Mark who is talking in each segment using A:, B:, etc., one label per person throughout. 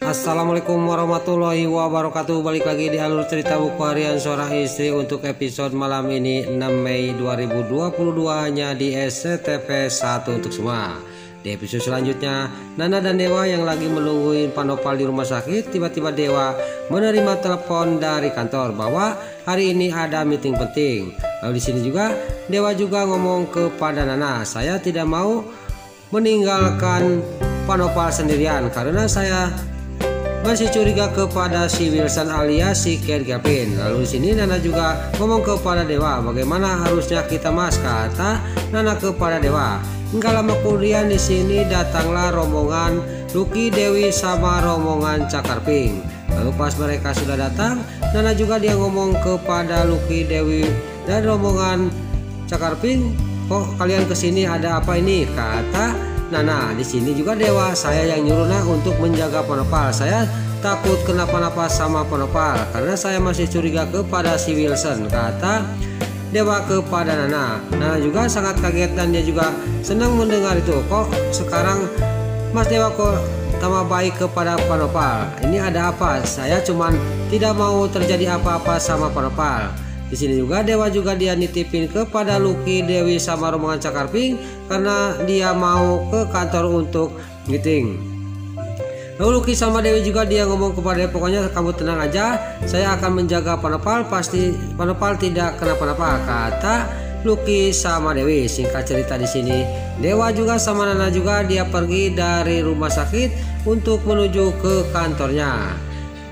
A: Assalamualaikum warahmatullahi wabarakatuh. Balik lagi di alur cerita buku harian seorang istri untuk episode malam ini 6 Mei 2022 hanya di SCTV 1 untuk semua. Di episode selanjutnya, Nana dan Dewa yang lagi menungguin Panopal di rumah sakit, tiba-tiba Dewa menerima telepon dari kantor bahwa hari ini ada meeting penting. Lalu di sini juga Dewa juga ngomong kepada Nana, saya tidak mau meninggalkan Panopal sendirian karena saya masih curiga kepada si Wilson alias si Ken Gavin. Lalu di sini Nana juga ngomong kepada Dewa, bagaimana harusnya kita mas, kata Nana kepada Dewa. Enggak lama kemudian di sini datanglah rombongan Lucky, Dewi sama rombongan Cakar Pink. Lalu pas mereka sudah datang, Nana juga dia ngomong kepada Lucky, Dewi dan rombongan Cakar Pink, kok kalian kesini ada apa ini? Kata Nana. Di sini juga Dewa, saya yang nyuruh Nana untuk menjaga Panopal. Saya takut kenapa-napa sama Panopal karena saya masih curiga kepada si Wilson, kata Dewa kepada Nana. Nana juga sangat kaget dan dia juga senang mendengar itu. Kok sekarang Mas Dewa kok tambah baik kepada Panopal? Ini ada apa? Saya cuman tidak mau terjadi apa-apa sama Panopal. Di sini juga Dewa juga dia nitipin kepada Lucky, Dewi sama rombongan Cakar Pink karena dia mau ke kantor untuk meeting. Lalu Lucky sama Dewi juga dia ngomong kepada dia, pokoknya kamu tenang aja, saya akan menjaga Panopal, pasti Panopal tidak kenapa-napa, kata Lucky sama Dewi. Singkat cerita di sini Dewa juga sama Nana juga dia pergi dari rumah sakit untuk menuju ke kantornya.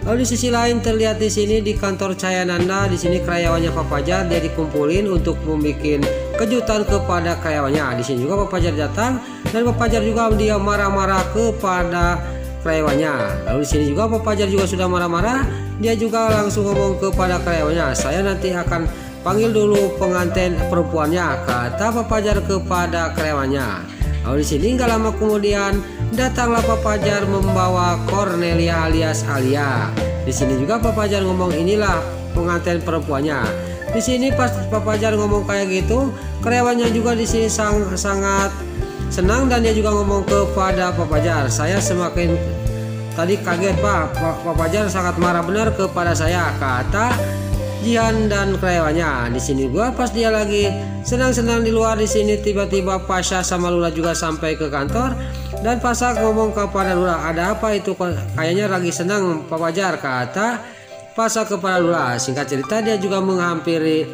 A: Lalu di sisi lain terlihat di sini di kantor Cayananda, di sini karyawannya Pak Fajar dia dikumpulin untuk membuat kejutan kepada karyawannya. Di sini juga Pak Fajar datang dan Pak Fajar juga dia marah-marah kepada karyawannya. Lalu di sini juga Pak Fajar juga sudah marah-marah, dia juga langsung ngomong kepada karyawannya, saya nanti akan panggil dulu pengantin perempuannya, kata Pak Fajar kepada karyawannya. Lalu di sini nggak lama kemudian datanglah Pak Fajar membawa Cornelia alias Alia. Di sini juga Pak Fajar ngomong inilah pengantin perempuannya. Di sini pas Pak Fajar ngomong kayak gitu, karyawannya juga di sini sangat senang dan dia juga ngomong kepada Pak Fajar, saya semakin tadi kaget Pak Fajar sangat marah benar kepada saya, kata Jihan dan karyawannya. Di sini gua pas dia lagi senang-senang di luar, di sini tiba-tiba Pasha sama Lula juga sampai ke kantor dan Pasha ngomong kepada Lula, ada apa itu kayaknya lagi senang Pak Fajar, kata Pasha kepada Lula. Singkat cerita dia juga menghampiri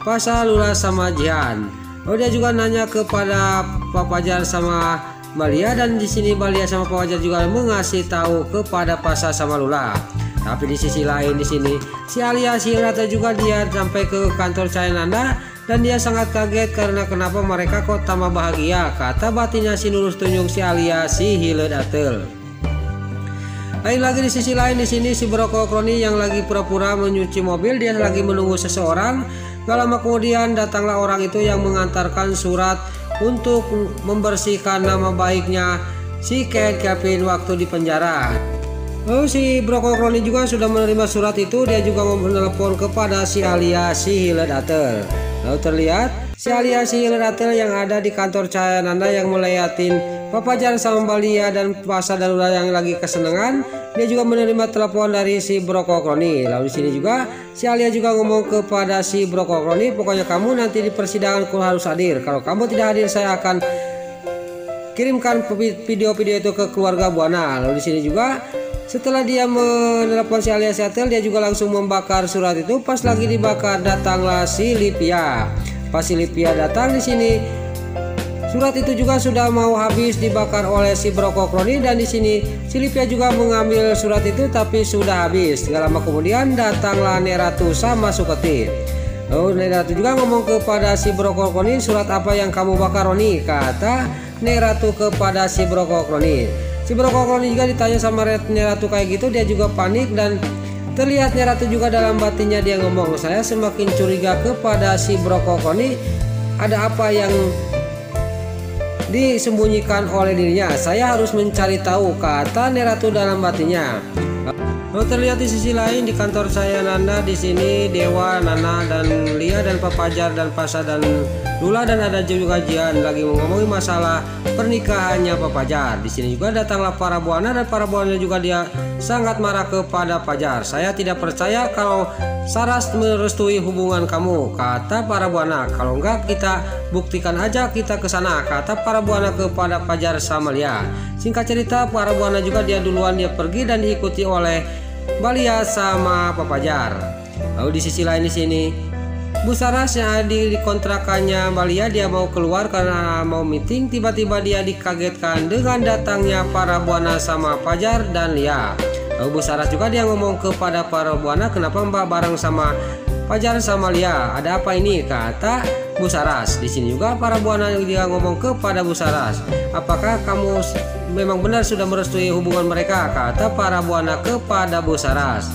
A: Pasha, Lula sama Jihan. Lalu dia juga nanya kepada Pak Fajar sama Balia dan di sini Balia sama Pak Fajar juga mengasih tahu kepada Pasha sama Lula. Tapi di sisi lain di sini si Alia si Rata juga dia sampai ke kantor Cayananda dan dia sangat kaget karena kenapa mereka kok tambah bahagia, kata batinnya si Nurus Tunjung si Alia si Hileud Atel. Lain lagi di sisi lain di sini si Broko Kroni yang lagi pura-pura menyuci mobil, dia lagi menunggu seseorang. Gak lama kemudian datanglah orang itu yang mengantarkan surat untuk membersihkan nama baiknya si Ken Gavin waktu di penjara. Lalu si Broko Kroni juga sudah menerima surat itu, dia juga menelpon kepada si Alia si Hileud Atel. Lalu terlihat si Alia si Hileud Atel yang ada di kantor Cayananda yang meliatin Pak Fajar sama Balia dan Pasha dan Lula yang lagi kesenangan. Dia juga menerima telepon dari si Broko Kroni. Lalu di sini juga si Alia juga ngomong kepada si Broko Kroni, pokoknya kamu nanti di persidangan harus hadir. Kalau kamu tidak hadir saya akan kirimkan video-video itu ke keluarga Buana. Lalu di sini juga setelah dia menelepon si Alia Setel, dia juga langsung membakar surat itu. Pas lagi dibakar datanglah si Livia. Pas si Livia datang di sini, surat itu juga sudah mau habis dibakar oleh si Broko Kroni dan di sini si Livia juga mengambil surat itu tapi sudah habis. Gak lama kemudian datanglah Neratu sama Suketi. Lalu Neratu juga ngomong kepada si Broko Kroni, surat apa yang kamu bakar Roni, kata Neratu kepada si Broko Kroni. Si Broko Kroni juga ditanya sama Neratu kayak gitu, dia juga panik dan terlihat Neratu juga dalam batinnya dia ngomong, saya semakin curiga kepada si Broko Kroni, ada apa yang disembunyikan oleh dirinya, saya harus mencari tahu, kata Neratu dalam batinnya. Lalu terlihat di sisi lain di kantor saya Nanda, di sini Dewa, Nana dan Lia dan Papajar dan Pasa dan Lula dan ada juga Jian lagi ngomongin masalah pernikahannya Papajar. Di sini juga datanglah para buana dan para buana juga dia sangat marah kepada Pajar. Saya tidak percaya kalau Saras merestui hubungan kamu, kata para buana. Kalau enggak kita buktikan aja, kita ke sana, kata para buana kepada Pajar sama Lia. Singkat cerita para buana juga dia duluan dia pergi dan diikuti oleh Balia sama Papajar. Lalu di sisi lain di sini Bu Saras yang di kontrakannya Balia dia mau keluar karena mau meeting, tiba-tiba dia dikagetkan dengan datangnya para buana sama Pajar dan Lia. Lalu Bu Saras juga dia ngomong kepada para buana, kenapa Mbak bareng sama Pajar sama Lia? Ada apa ini? Kata Bu Saras. Di sini juga para buana dia ngomong kepada Bu Saras, apakah kamu memang benar sudah merestui hubungan mereka? Kata para buana kepada Bu Saras.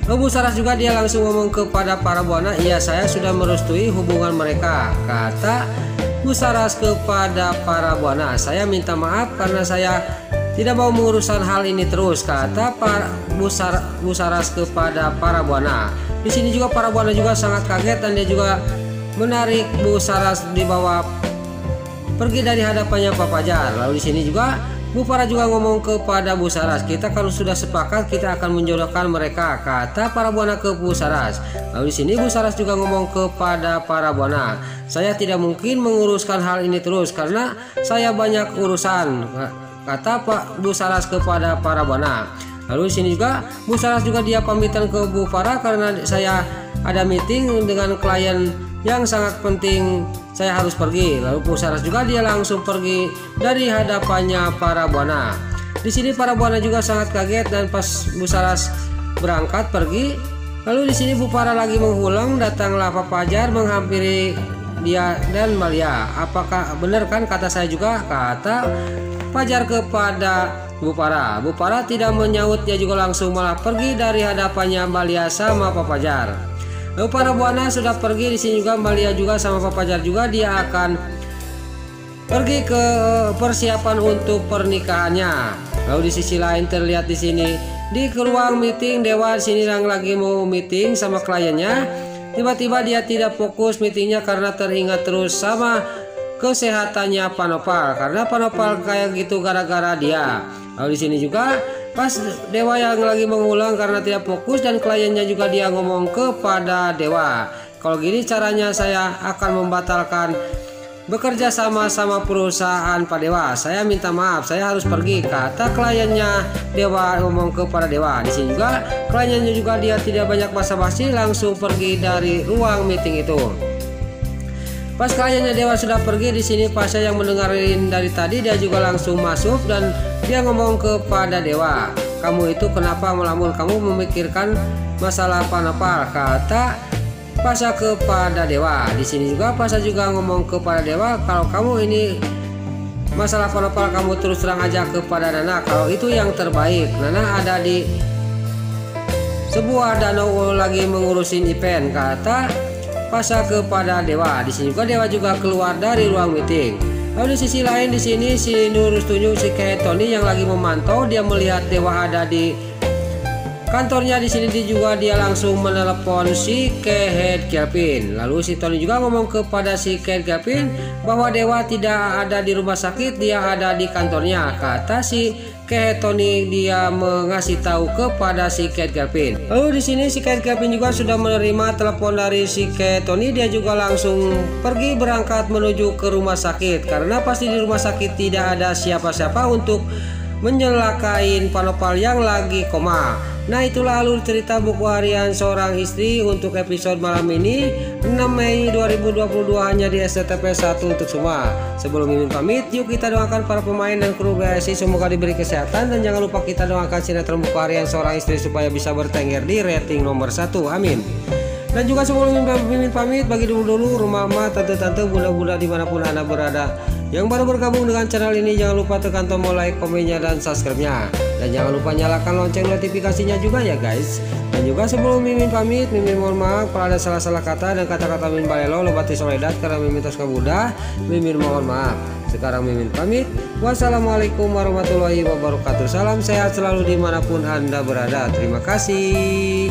A: Lalu Bu Saras juga dia langsung ngomong kepada para buana, iya saya sudah merestui hubungan mereka, kata Bu Saras kepada para buana. Saya minta maaf karena saya tidak mau mengurusan hal ini terus, kata Bu Saras kepada para buana. Di sini juga para buana juga sangat kaget dan dia juga menarik Bu Saras dibawa pergi dari hadapannya Papajar. Lalu di sini juga Bu Farah juga ngomong kepada Bu Saras, kita kalau sudah sepakat kita akan menjodohkan mereka, kata para buana ke Bu Saras. Lalu di sini Bu Saras juga ngomong kepada para buana, saya tidak mungkin menguruskan hal ini terus karena saya banyak urusan, kata Pak Bu Saras kepada para buana. Lalu di sini juga Bu Saras juga dia pamitan ke Bu Farah karena saya ada meeting dengan klien yang sangat penting, saya harus pergi. Lalu Bu Saras juga dia langsung pergi dari hadapannya para buana. Di sini para buana juga sangat kaget dan pas Bu Saras berangkat pergi, lalu di sini Bu Farah lagi mengulang, datanglah Papajar menghampiri dia dan Malia. Apakah benar kan kata saya juga, kata Pajar kepada Bu Farah. Bu Farah tidak menyaut, dia juga langsung malah pergi dari hadapannya Malia sama Papajar. Lalu para buana sudah pergi, di sini juga Malia juga sama Papajar juga dia akan pergi ke persiapan untuk pernikahannya. Lalu di sisi lain terlihat di sini di ruang meeting Dewa sini yang lagi mau meeting sama kliennya. Tiba-tiba dia tidak fokus meetingnya karena teringat terus sama kesehatannya Panopal, karena Panopal kayak gitu gara-gara dia. Lalu di sini juga pas Dewa yang lagi mengulang karena tidak fokus dan kliennya juga dia ngomong kepada Dewa, kalau gini caranya saya akan membatalkan bekerja sama perusahaan Pak Dewa, saya minta maaf, saya harus pergi, kata kliennya Dewa ngomong kepada Dewa. Di sini juga kliennya juga dia tidak banyak basa-basi langsung pergi dari ruang meeting itu. Pas kliennya Dewa sudah pergi, di sini Pasha yang mendengarin dari tadi dia juga langsung masuk dan dia ngomong kepada Dewa, kamu itu kenapa melamun, kamu memikirkan masalah Panopal, kata Pasha kepada Dewa. Di sini juga Pasha juga ngomong kepada Dewa, kalau kamu ini masalah Panopal kamu terus terang aja kepada Nana, kalau itu yang terbaik. Nana ada di sebuah danau lagi mengurusin event, kata Pasha kepada Dewa. Di sini juga Dewa juga keluar dari ruang meeting. Lalu di sisi lain di sini si Nurus tunjuk si Tony yang lagi memantau, dia melihat Dewa ada di kantornya. Di sini juga dia langsung menelepon si Kehead Kelvin. Lalu si Tony juga ngomong kepada si Kehead Kelvin bahwa Dewa tidak ada di rumah sakit, dia ada di kantornya, kata si Kehead Tony dia mengasih tahu kepada si Kehead Kelvin. Lalu di sini si Kehead Kelvin juga sudah menerima telepon dari si Kehead Tony, dia juga langsung pergi berangkat menuju ke rumah sakit karena pasti di rumah sakit tidak ada siapa-siapa untuk menyelakain Panopal yang lagi koma. Nah itulah alur cerita buku harian seorang istri untuk episode malam ini 6 Mei 2022 hanya di SCTP 1 untuk semua. Sebelum Mimin pamit, yuk kita doakan para pemain dan kru BSI semoga diberi kesehatan, dan jangan lupa kita doakan sinetron buku harian seorang istri supaya bisa bertengger di rating nomor 1, amin. Dan juga sebelum Mimin pamit, bagi dulu rumah-mama, tante-tante, bunda-bunda dimanapun Anda berada yang baru bergabung dengan channel ini, jangan lupa tekan tombol like, komennya, dan subscribe-nya. Dan jangan lupa nyalakan lonceng notifikasinya juga ya guys. Dan juga sebelum Mimin pamit, Mimin mohon maaf kalau ada salah-salah kata dan kata-kata Mimin balelo lobati soledat karena Mimin tos kabudah. Mimin mohon maaf. Sekarang Mimin pamit. Wassalamualaikum warahmatullahi wabarakatuh. Salam sehat selalu dimanapun Anda berada. Terima kasih.